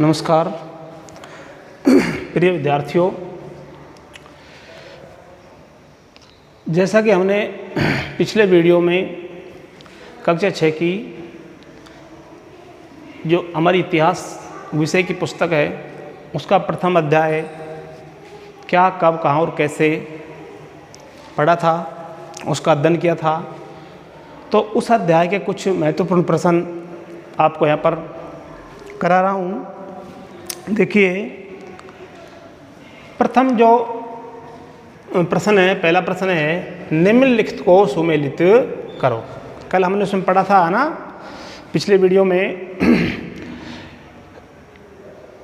नमस्कार प्रिय विद्यार्थियों, जैसा कि हमने पिछले वीडियो में कक्षा 6 की जो हमारी इतिहास विषय की पुस्तक है उसका प्रथम अध्याय क्या, कब, कहाँ और कैसे पढ़ा था, उसका अध्ययन किया था। तो उस अध्याय के कुछ महत्वपूर्ण प्रश्न आपको यहाँ पर करा रहा हूँ। देखिए, प्रथम जो प्रश्न है, पहला प्रश्न है निम्नलिखित को सुमेलित करो। कल हमने उसमें पढ़ा था ना पिछले वीडियो में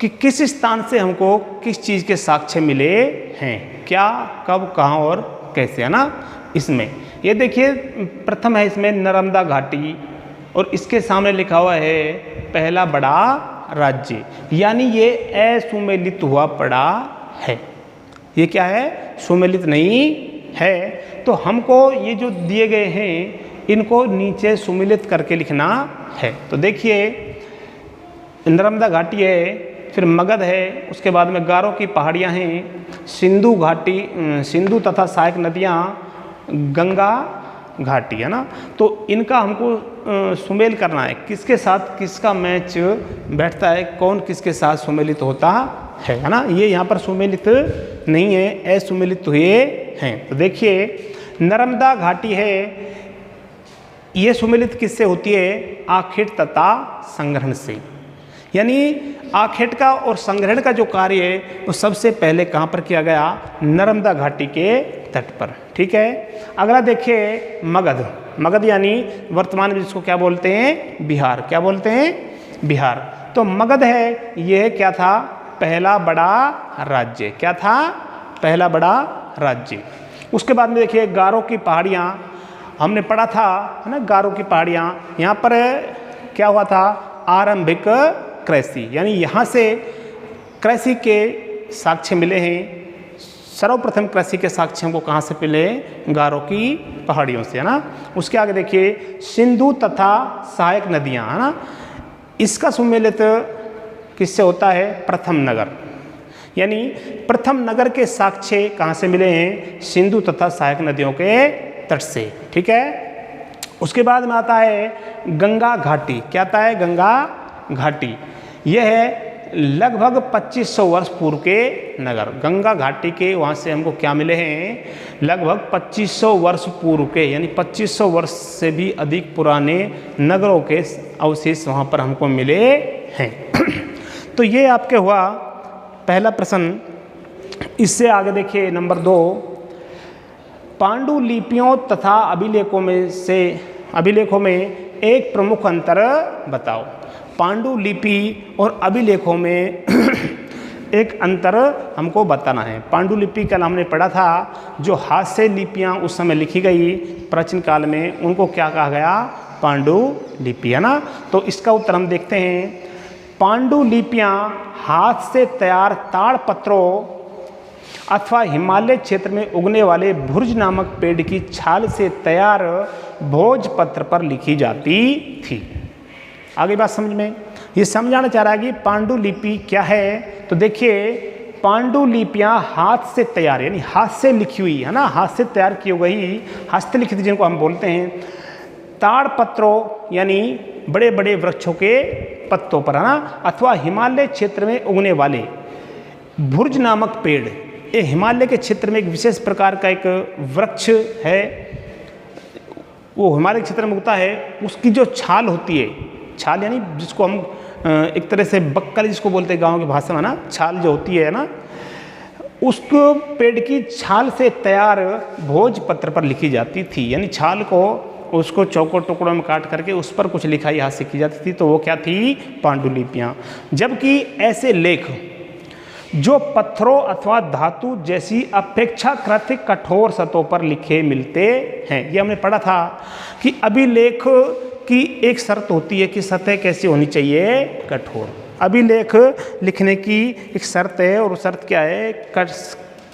कि किस स्थान से हमको किस चीज़ के साक्ष्य मिले हैं, क्या, कब, कहाँ और कैसे, है ना। इसमें ये देखिए प्रथम है इसमें नर्मदा घाटी और इसके सामने लिखा हुआ है पहला बड़ा राज्य, यानी ये असुमेलित हुआ पड़ा है। ये क्या है? सुमेलित नहीं है। तो हमको ये जो दिए गए हैं इनको नीचे सुमेलित करके लिखना है। तो देखिए नर्मदा घाटी है, फिर मगध है, उसके बाद में गारो की पहाड़ियाँ हैं, सिंधु घाटी, सिंधु तथा सहायक नदियाँ, गंगा घाटी, है ना। तो इनका हमको सुमेल करना है, किसके साथ किसका मैच बैठता है, कौन किसके साथ सुमेलित होता है ना। ये यहाँ पर सुमेलित नहीं है, असुमेलित हुए हैं। तो देखिए नर्मदा घाटी है, ये सुमेलित किससे होती है? आखेट तथा संग्रहण से। यानी आखेट का और संग्रहण का जो कार्य है वो सबसे पहले कहाँ पर किया गया? नर्मदा घाटी के तट पर। ठीक है। अगला देखिए मगध। मगध यानी वर्तमान में जिसको क्या बोलते हैं? बिहार। क्या बोलते हैं? बिहार। तो मगध है, ये क्या था? पहला बड़ा राज्य। क्या था? पहला बड़ा राज्य। उसके बाद में देखिए गारो की पहाड़ियाँ, हमने पढ़ा था, है ना। गारो की पहाड़ियाँ, यहाँ पर क्या हुआ था? आरंभिक कृषि, यानी यहाँ से कृषि के साक्ष्य मिले हैं। सर्वप्रथम कृषि के साक्ष्य हमको कहाँ से मिले? गारो की पहाड़ियों से, है ना। उसके आगे देखिए सिंधु तथा सहायक नदियाँ, है ना। इसका सुमेलित किससे होता है? प्रथम नगर। यानी प्रथम नगर के साक्ष्य कहाँ से मिले हैं? सिंधु तथा सहायक नदियों के तट से। ठीक है। उसके बाद में आता है गंगा घाटी। क्या आता है? गंगा घाटी। यह है लगभग 2500 वर्ष पूर्व के नगर। गंगा घाटी के वहाँ से हमको क्या मिले हैं? लगभग 2500 वर्ष पूर्व के, यानी 2500 वर्ष से भी अधिक पुराने नगरों के अवशेष वहाँ पर हमको मिले हैं। तो ये आपके हुआ पहला प्रश्न। इससे आगे देखिए नंबर 2, पांडुलिपियों तथा अभिलेखों में एक प्रमुख अंतर बताओ। पांडुलिपि और अभिलेखों में एक अंतर हमको बताना है। पांडुलिपि कल हमने पढ़ा था, जो हाथ से लिपियाँ उस समय लिखी गई प्राचीन काल में, उनको क्या कहा गया? पांडुलिपि, है ना। तो इसका उत्तर हम देखते हैं। पांडुलिपियाँ हाथ से तैयार ताड़पत्रों अथवा हिमालय क्षेत्र में उगने वाले भुर्ज नामक पेड़ की छाल से तैयार भोजपत्र पर लिखी जाती थी। आगे बात समझ में? ये समझाना चाह रहा है कि पांडुलिपि क्या है। तो देखिए पांडुलिपियाँ हाथ से तैयार, यानी हाथ से लिखी हुई, है ना, हाथ से तैयार की गई हस्तलिखित जिनको हम बोलते हैं, ताड़पत्रों यानी बड़े बड़े वृक्षों के पत्तों पर, है ना, अथवा हिमालय क्षेत्र में उगने वाले भुर्ज नामक पेड़। ये हिमालय के क्षेत्र में एक विशेष प्रकार का एक वृक्ष है, वो हिमालय क्षेत्र में उगता है। उसकी जो छाल होती है, छाल यानी जिसको हम एक तरह से बक्कल जिसको बोलते हैं गांव की भाषा में, ना, छाल जो होती है ना, उसको पेड़ की छाल से तैयार भोजपत्र पर लिखी जाती थी। यानी छाल को उसको चौकोर टुकड़ों में काट करके उस पर कुछ लिखाई हाथ से की जाती थी, तो वो क्या थी? पांडुलिपियाँ। जबकि ऐसे लेख जो पत्थरों अथवा धातु जैसी अपेक्षाकृत कठोर सतहों पर लिखे मिलते हैं, ये हमने पढ़ा था कि अभिलेख की एक शर्त होती है कि सतह कैसी होनी चाहिए? कठोर। अभिलेख लिखने की एक शर्त है, और शर्त क्या है?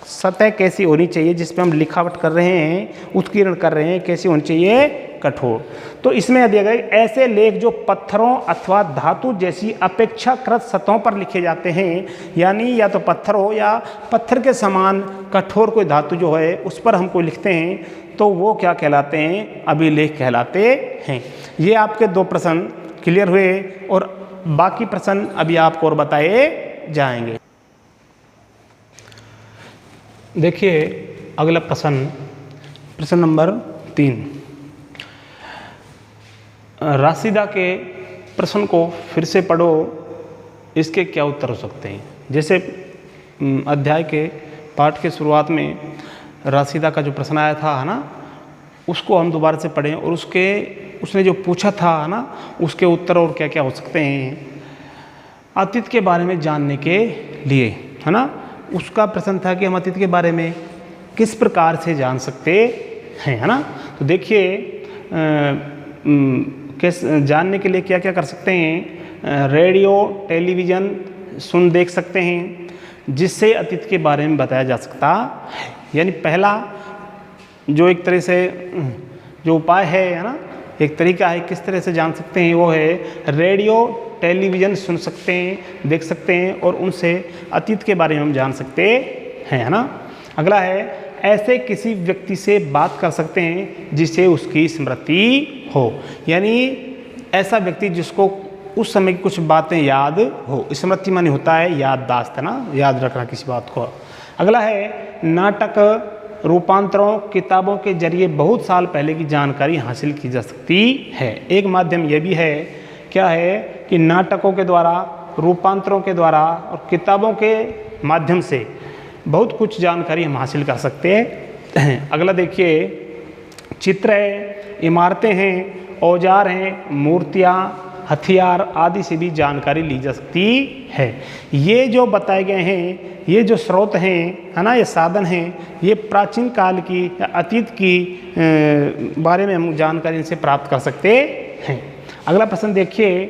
सतह कैसी होनी चाहिए जिस पे हम लिखावट कर रहे हैं, उत्कीर्ण कर रहे हैं, कैसी होनी चाहिए? कठोर। तो इसमें दिया गया ऐसे लेख जो पत्थरों अथवा धातु जैसी अपेक्षाकृत सतहों पर लिखे जाते हैं, यानी या तो पत्थर हो या पत्थर के समान कठोर कोई धातु जो है उस पर हम कोई लिखते हैं तो वो क्या कहलाते हैं, अभिलेख कहलाते हैं। ये आपके 2 प्रश्न क्लियर हुए और बाकी प्रश्न अभी आपको और बताए जाएंगे। देखिए अगला प्रश्न नंबर 3। राशिदा के प्रश्न को फिर से पढ़ो, इसके क्या उत्तर हो सकते हैं। जैसे अध्याय के पाठ के शुरुआत में राशिदा का जो प्रश्न आया था है ना, उसको हम दोबारा से पढ़ें और उसने जो पूछा था है ना, उसके उत्तर और क्या क्या हो सकते हैं अतीत के बारे में जानने के लिए, है ना। उसका प्रश्न था कि हम अतीत के बारे में किस प्रकार से जान सकते हैं, है ना। तो देखिए किस जानने के लिए क्या क्या कर सकते हैं, रेडियो टेलीविज़न सुन देख सकते हैं जिससे अतीत के बारे में बताया जा सकता है। यानी पहला जो एक तरह से जो उपाय है ना, एक तरीका है किस तरह से जान सकते हैं, वो है रेडियो टेलीविज़न सुन सकते हैं, देख सकते हैं और उनसे अतीत के बारे में हम जान सकते हैं, है ना। अगला है ऐसे किसी व्यक्ति से बात कर सकते हैं जिसे उसकी स्मृति हो, यानी ऐसा व्यक्ति जिसको उस समय की कुछ बातें याद हो। स्मृति माने होता है याददाश्त, है ना, याद रखना किसी बात को। अगला है नाटक रूपांतरों किताबों के जरिए बहुत साल पहले की जानकारी हासिल की जा सकती है। एक माध्यम यह भी है, क्या है कि नाटकों के द्वारा, रूपांतरों के द्वारा और किताबों के माध्यम से बहुत कुछ जानकारी हम हासिल कर सकते हैं। अगला देखिए चित्र है, इमारतें हैं, औजार हैं, मूर्तियाँ, हथियार आदि से भी जानकारी ली जा सकती है। ये जो बताए गए हैं, ये जो स्रोत हैं, है ना, ये साधन हैं, ये प्राचीन काल की या अतीत की बारे में हम जानकारी इनसे प्राप्त कर सकते हैं। अगला प्रश्न देखिए,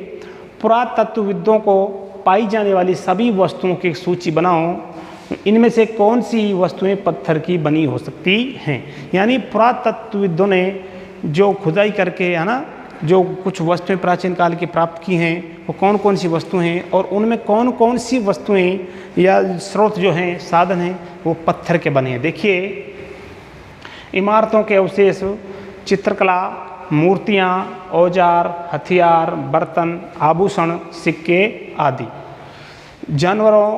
पुरातत्वविदों को पाई जाने वाली सभी वस्तुओं की एक सूची बनाओ, इनमें से कौन सी वस्तुएं पत्थर की बनी हो सकती हैं। यानी पुरातत्वविदों ने जो खुदाई करके, है ना, जो कुछ वस्तुएं प्राचीन काल की प्राप्त की हैं वो कौन कौन सी वस्तुएं हैं और उनमें कौन कौन सी वस्तुएं या स्रोत जो हैं, साधन हैं, वो पत्थर के बने हैं। देखिए इमारतों के अवशेष, चित्रकला, मूर्तियाँ, औजार, हथियार, बर्तन, आभूषण, सिक्के आदि, जानवरों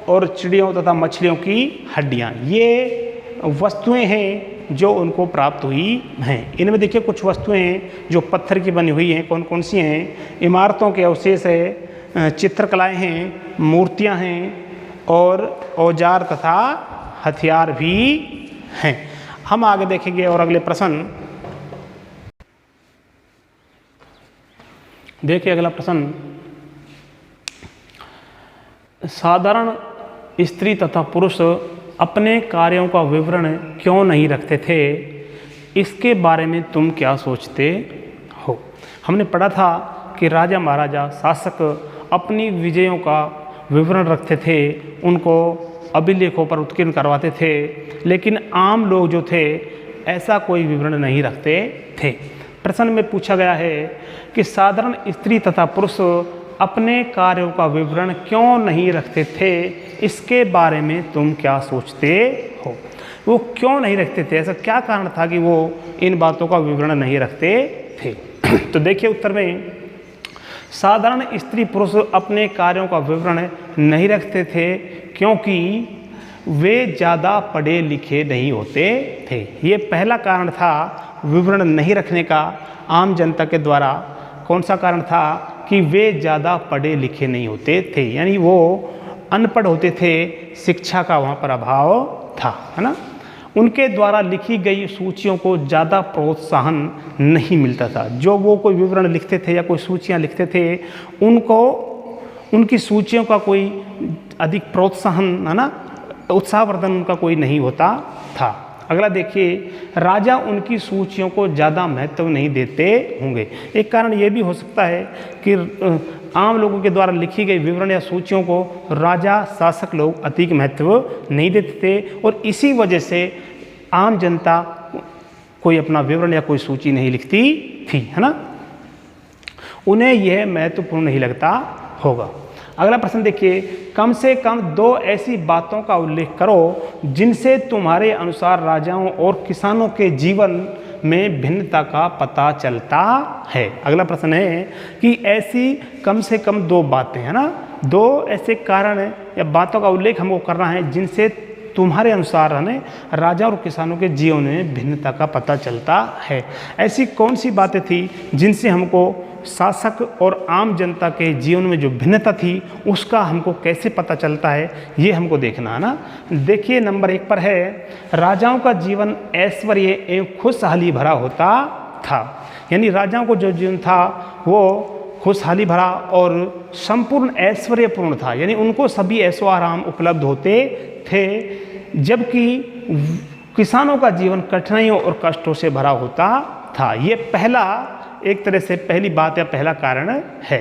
और चिड़ियों तथा मछलियों की हड्डियाँ, ये वस्तुएं हैं जो उनको प्राप्त हुई हैं। इनमें देखिए कुछ वस्तुएं हैं जो पत्थर की बनी हुई हैं, कौन कौन सी हैं। इमारतों के अवशेष है, चित्रकलाएं हैं, मूर्तियां हैं और औजार तथा हथियार भी हैं। हम आगे देखेंगे और अगले प्रश्न देखिए। अगला प्रश्न, साधारण स्त्री तथा पुरुष अपने कार्यों का विवरण क्यों नहीं रखते थे, इसके बारे में तुम क्या सोचते हो। हमने पढ़ा था कि राजा महाराजा शासक अपनी विजयों का विवरण रखते थे, उनको अभिलेखों पर उत्कीर्ण करवाते थे, लेकिन आम लोग जो थे ऐसा कोई विवरण नहीं रखते थे। प्रश्न में पूछा गया है कि साधारण स्त्री तथा पुरुष अपने कार्यों का विवरण क्यों नहीं रखते थे, इसके बारे में तुम क्या सोचते हो। वो क्यों नहीं रखते थे, ऐसा क्या कारण था कि वो इन बातों का विवरण नहीं रखते थे। तो देखिए उत्तर में, साधारण स्त्री पुरुष अपने कार्यों का विवरण नहीं रखते थे क्योंकि वे ज़्यादा पढ़े लिखे नहीं होते थे। ये पहला कारण था विवरण नहीं रखने का आम जनता के द्वारा। कौन सा कारण था कि वे ज़्यादा पढ़े लिखे नहीं होते थे, यानी वो अनपढ़ होते थे, शिक्षा का वहाँ पर अभाव था, है ना। उनके द्वारा लिखी गई सूचियों को ज़्यादा प्रोत्साहन नहीं मिलता था। जो वो कोई विवरण लिखते थे या कोई सूचियाँ लिखते थे, उनको उनकी सूचियों का कोई अधिक प्रोत्साहन, है ना, उत्साहवर्धन उनका कोई नहीं होता था। अगला देखिए, राजा उनकी सूचियों को ज़्यादा महत्व नहीं देते होंगे। एक कारण ये भी हो सकता है कि आम लोगों के द्वारा लिखी गई विवरण या सूचियों को राजा शासक लोग अधिक महत्व नहीं देते थे और इसी वजह से आम जनता कोई अपना विवरण या कोई सूची नहीं लिखती थी, है ना। उन्हें यह महत्वपूर्ण नहीं लगता होगा। अगला प्रश्न देखिए, कम से कम 2 ऐसी बातों का उल्लेख करो जिनसे तुम्हारे अनुसार राजाओं और किसानों के जीवन में भिन्नता का पता चलता है। अगला प्रश्न है कि ऐसी कम से कम 2 बातें, है ना, 2 ऐसे कारण या बातों का उल्लेख हमको करना है जिनसे तुम्हारे अनुसार हमें राजा और किसानों के जीवन में भिन्नता का पता चलता है। ऐसी कौन सी बातें थी जिनसे हमको शासक और आम जनता के जीवन में जो भिन्नता थी उसका हमको कैसे पता चलता है, ये हमको देखना है ना। देखिए नंबर 1 पर है, राजाओं का जीवन ऐश्वर्य एवं खुशहाली भरा होता था। यानी राजाओं को जो जीवन था वो खुशहाली भरा और संपूर्ण ऐश्वर्यपूर्ण था, यानी उनको सभी ऐशो आराम उपलब्ध होते थे, जबकि किसानों का जीवन कठिनाइयों और कष्टों से भरा होता था। ये पहला, एक तरह से पहली बात या पहला कारण है।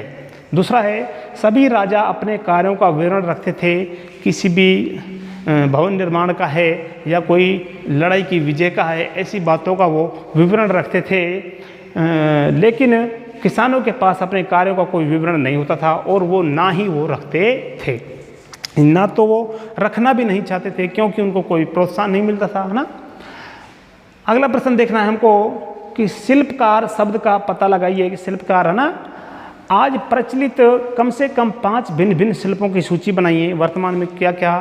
दूसरा है, सभी राजा अपने कार्यों का विवरण रखते थे। किसी भी भवन निर्माण का है या कोई लड़ाई की विजय का है, ऐसी बातों का वो विवरण रखते थे, लेकिन किसानों के पास अपने कार्यों का कोई विवरण नहीं होता था और वो ना ही वो रखते थे, ना तो वो रखना भी नहीं चाहते थे क्योंकि उनको कोई प्रोत्साहन नहीं मिलता था, है ना। अगला प्रश्न देखना है हमको कि शिल्पकार शब्द का पता लगाइए कि शिल्पकार, है ना। आज प्रचलित कम से कम 5 भिन्न भिन्न शिल्पों की सूची बनाइए, वर्तमान में क्या क्या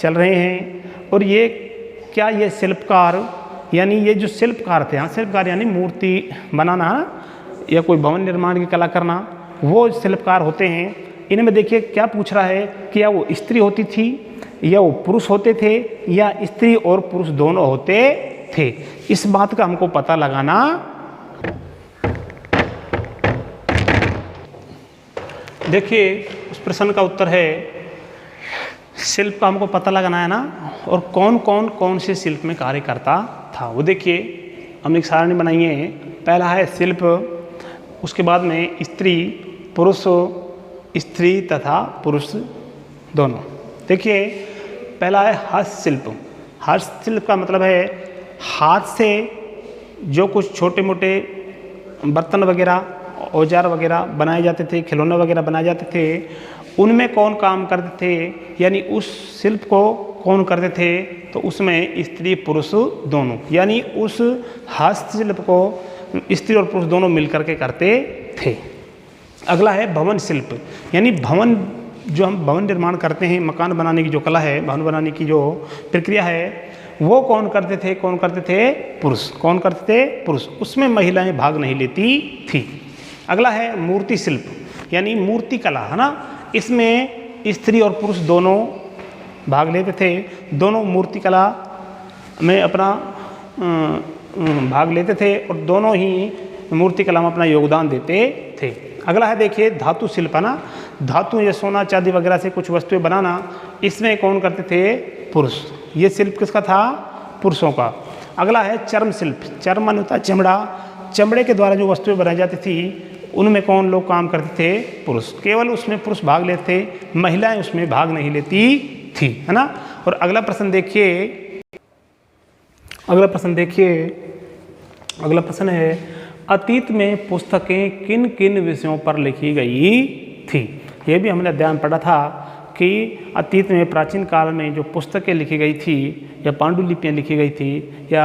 चल रहे हैं और ये क्या ये शिल्पकार, यानी ये जो शिल्पकार थे, हाँ शिल्पकार यानी मूर्ति बनाना या कोई भवन निर्माण की कला करना, वो शिल्पकार होते हैं। इनमें देखिए क्या पूछ रहा है कि या वो स्त्री होती थी या वो पुरुष होते थे या स्त्री और पुरुष दोनों होते थे, इस बात का हमको पता लगाना। देखिए उस प्रश्न का उत्तर है, शिल्प का हमको पता लगाना है ना, और कौन से शिल्प में कार्य करता था। वो देखिए हमने एक सारणी बनाई है। पहला है शिल्प, उसके बाद में स्त्री, पुरुष, स्त्री तथा पुरुष दोनों। देखिए पहला है हस्तशिल्प। हस्तशिल्प का मतलब है हाथ से जो कुछ छोटे मोटे बर्तन वगैरह, औजार वगैरह बनाए जाते थे, खिलौने वगैरह बनाए जाते थे, उनमें कौन काम करते थे, यानी उस शिल्प को कौन करते थे, तो उसमें स्त्री पुरुष दोनों, यानी उस हस्तशिल्प को स्त्री और पुरुष दोनों मिलकर के करते थे। अगला है भवन शिल्प, यानी भवन, जो हम भवन निर्माण करते हैं, मकान बनाने की जो कला है, भवन बनाने की जो प्रक्रिया है, वो कौन करते थे, पुरुष। कौन करते थे, पुरुष। उसमें महिलाएं भाग नहीं लेती थी। अगला है मूर्ति शिल्प, यानी मूर्ति कला, है ना। इसमें स्त्री और पुरुष दोनों भाग लेते थे, दोनों मूर्ति कला में अपना भाग लेते थे और दोनों ही मूर्ति कला में अपना योगदान देते थे। अगला है देखिए धातु शिल्प, है ना। धातु या सोना चांदी वगैरह से कुछ वस्तुएं बनाना, इसमें कौन करते थे, पुरुष। ये शिल्प किसका था, पुरुषों का। अगला है चर्म शिल्प। चर्म माने होता है चमड़ा, चमड़े के द्वारा जो वस्तुएं बनाई जाती थी उनमें कौन लोग काम करते थे, पुरुष। केवल उसमें पुरुष भाग लेते थे, महिलाएं उसमें भाग नहीं लेती थी, है ना। और अगला प्रश्न देखिए, अगला प्रश्न है अतीत में पुस्तकें किन किन विषयों पर लिखी गई थी। ये भी हमने अध्ययन पढ़ा था कि अतीत में प्राचीन काल में जो पुस्तकें लिखी गई थी या पांडुलिपियाँ लिखी गई थी या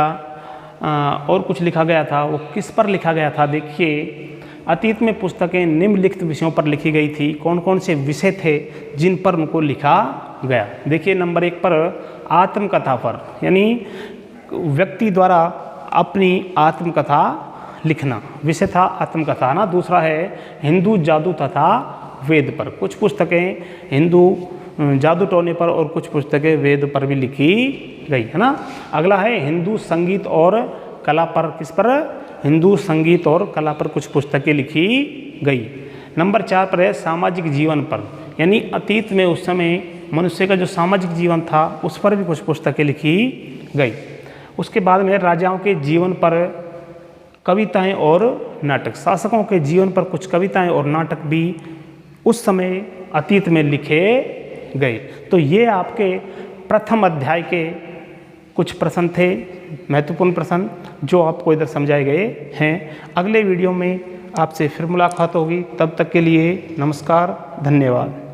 और कुछ लिखा गया था, वो किस पर लिखा गया था। देखिए अतीत में पुस्तकें निम्नलिखित विषयों पर लिखी गई थी। कौन कौन से विषय थे जिन पर उनको लिखा गया। देखिए नंबर 1 पर आत्मकथा पर, यानी व्यक्ति द्वारा अपनी आत्मकथा लिखना, विषय था आत्मकथा ना। दूसरा है हिंदू जादू तथा वेद पर, कुछ पुस्तकें हिंदू जादू टोने पर और कुछ पुस्तकें वेद पर भी लिखी गई, है ना। अगला है हिंदू संगीत और कला पर, किस पर, हिंदू संगीत और कला पर कुछ पुस्तकें लिखी गई। नंबर 4 पर है सामाजिक जीवन पर, यानी अतीत में उस समय मनुष्य का जो सामाजिक जीवन था उस पर भी कुछ पुस्तकें लिखी गई। उसके बाद में राजाओं के जीवन पर कविताएं और नाटक, शासकों के जीवन पर कुछ कविताएं और नाटक भी उस समय अतीत में लिखे गए। तो ये आपके प्रथम अध्याय के कुछ प्रश्न थे, महत्वपूर्ण प्रश्न, जो आपको इधर समझाए गए हैं। अगले वीडियो में आपसे फिर मुलाकात होगी, तब तक के लिए नमस्कार, धन्यवाद।